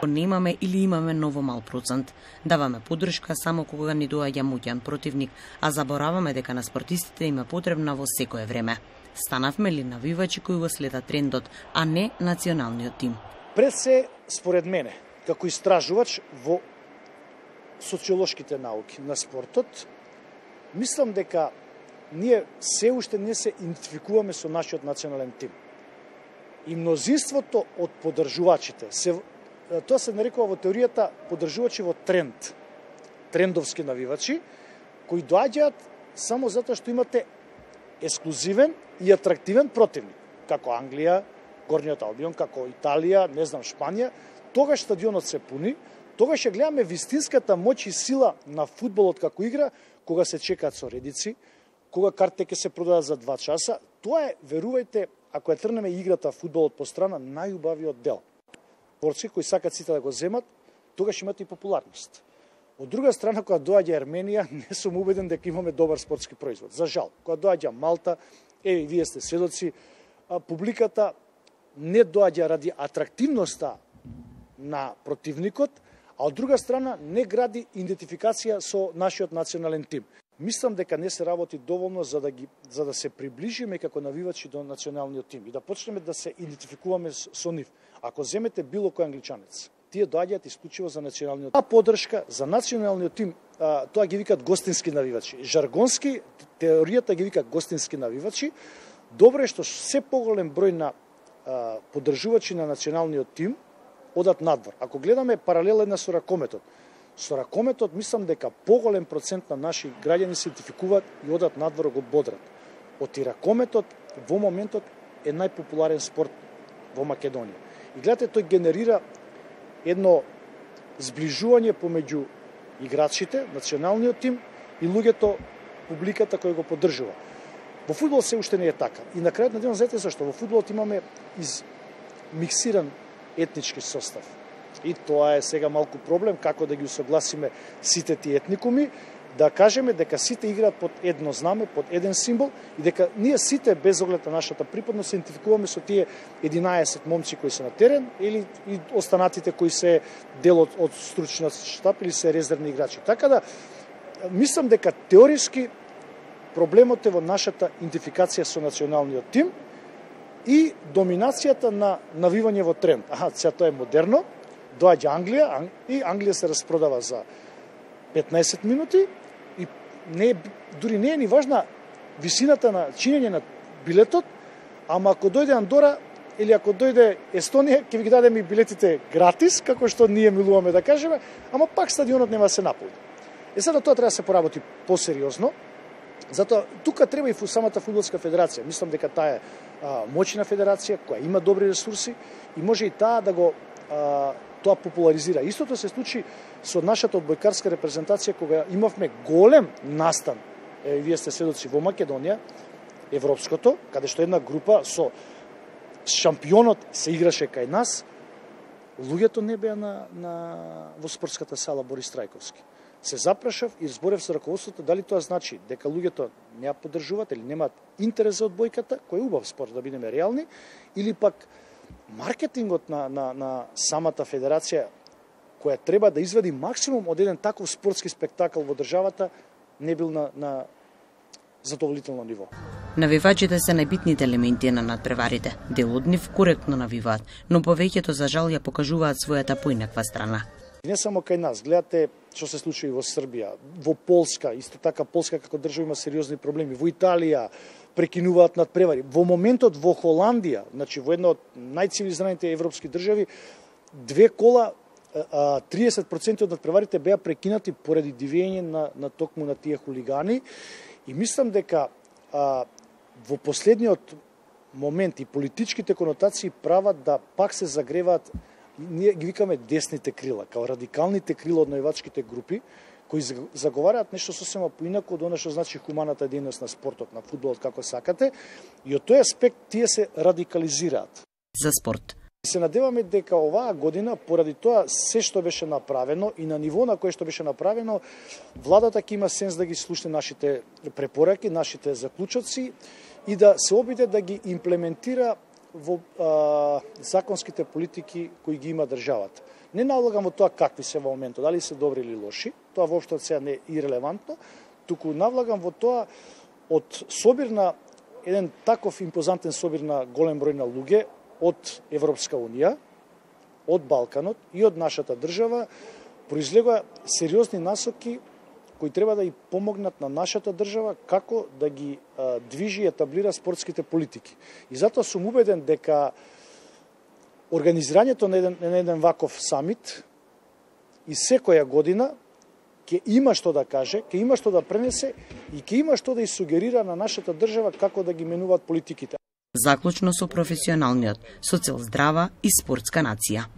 Не имаме или имаме ново мал процент. Даваме поддршка само кога ни доаѓа моќен противник, а забораваме дека на спортистите има потребна во секое време. Станавме ли навивачи кои го следат трендот, а не националниот тим? Пред се, според мене, како истражувач во социолошките науки на спортот, мислам дека ние се уште не се идентификуваме со нашиот национален тим. И мнозинството од поддржувачите тоа се нарекува во теоријата поддржувачи во тренд, трендовски навивачи, кои доаѓаат само затоа што имате ексклузивен и атрактивен противник, како Англија, Горниот Албион, како Италија, не знам, Шпанија. Тогаш стадионот се пуни, тогаш ќе гледаме вистинската моќ и сила на фудбалот како игра, кога се чекаат со редици, кога картите ќе се продадат за 2 часа. Тоа е, верувајте, ако ја тргнеме играта фудбалот по страна, најубавиот дел. Спортски кои сакат сите да го земат, тогаш имате и популарност. Од друга страна, кога доаѓа Ерменија, не сум убеден дека имаме добар спортски производ. За жал, кога доаѓа Малта, вие сте сведоци, публиката не доаѓа ради атрактивноста на противникот, а од друга страна не гради идентификација со нашиот национален тим. Мислам дека не се работи доволно за да се приближиме како навивачи до националниот тим и да почнеме да се идентификуваме со нив. Ако земете било кој англичанец, тие доаѓаат исклучиво за националниот тим. Поддршка за националниот тим, тоа ги викаат гостински навивачи. Жаргонски, теоријата ги вика гостински навивачи. Добро е што се поголем број на поддржувачи на националниот тим одат надвор. Ако гледаме паралелна со ракометот, мислам дека поголем процент на наши граѓани се идентификуваат и одат надвор го бодрат. Оти ракометот во моментот е најпопуларен спорт во Македонија. И гледате, тој генерира едно зближување помеѓу играчите, националниот тим и луѓето, публиката која го поддржува. Во фудбал се уште не е така. И на крајот на денот, знаете зашто? Во фудбалот имаме миксиран етнички состав. И тоа е сега малку проблем, како да ги усогласиме сите тие етникуми, да кажеме дека сите играат под едно знаме, под еден символ и дека ние сите, без оглед на нашата припадност, се идентификуваме со тие 11 момци кои се на терен или и останатите кои се дел од стручниот штаб или се резервни играчи. Така да, мислам дека теориски проблемот е во нашата идентификација со националниот тим и доминацијата на навивање во тренд. Сега тоа е модерно, доаѓа Англија и Англија се распродава за 15 минути и дури не е ни важна висината на чинење на билетот, ама ако дојде Андора или ако дојде Естонија, ќе ви ги дадеме и билетите гратис, како што ние милуваме да кажеме, ама пак стадионот нема да се наполни. Сега тоа треба да се поработи посериозно. Затоа тука треба и самата фудбалска федерација. Мислам дека таа е моćна федерација која има добри ресурси и може и таа да го тоа популаризира. Истото се случи со нашата одбојкарска репрезентација кога имавме голем настан. Вие сте сведоци во Македонија, европското, каде што една група со шампионот се играше кај нас, луѓето не беа во спортската сала Борис Трајковски. Се запрашав и зборев со раководството дали тоа значи дека луѓето не ја поддржуваат или немаат интерес за одбојката, кој е убав спорт, да бидеме реални, или пак маркетингот на самата федерација која треба да извади максимум од еден таков спортски спектакл во државата не бил на задоволително ниво. Навивачите се најбитните елементи на надпреварите. Дел од нив коректно навиваат, но повеќето за жал ја покажуваат својата поинаква страна. Не само кај нас, гледате што се случува и во Србија, во Полска, исто така Полска како држава има сериозни проблеми, во Италија прекинуваат надпревари. Во моментот во Холандија, значи во една од најцивилизираните европски држави, 2 кола 30% од надпреварите беа прекинати поради дивење на токму на тие хулигани и мислам дека во последниот момент и политичките конотации прават да пак се загреваат, ние ги викаме десните крила, као радикалните крила од навивачките групи, кои заговараат нешто сосема поинако од она што значи хуманата дејност на спортот, на фудбалот, како сакате, и од тој аспект тие се радикализираат. За спорт. Се надеваме дека оваа година, поради тоа се што беше направено и на ниво на кое што беше направено, владата ќе има сенс да ги слушне нашите препораки, нашите заклучоци и да се обиде да ги имплементира во законските политики кои ги има државата. Не налагам во тоа какви се во моментот, дали се добри или лоши, тоа воопшто сега не е ирелевантно, туку навлагам во тоа од собир на еден таков импозантен собир на голем број на луѓе од Европска Унија, од Балканот и од нашата држава, произлегува сериозни насоки кои треба да и помогнат на нашата држава како да ги движи и етаблира спортските политики. И затоа сум убеден дека организирањето на еден ваков самит и секоја година ќе има што да каже, ќе има што да пренесе и ќе има што да и сугерира на нашата држава како да ги менуваат политиките. Заклучно со професионалниот, со цел здрава и спортска нација.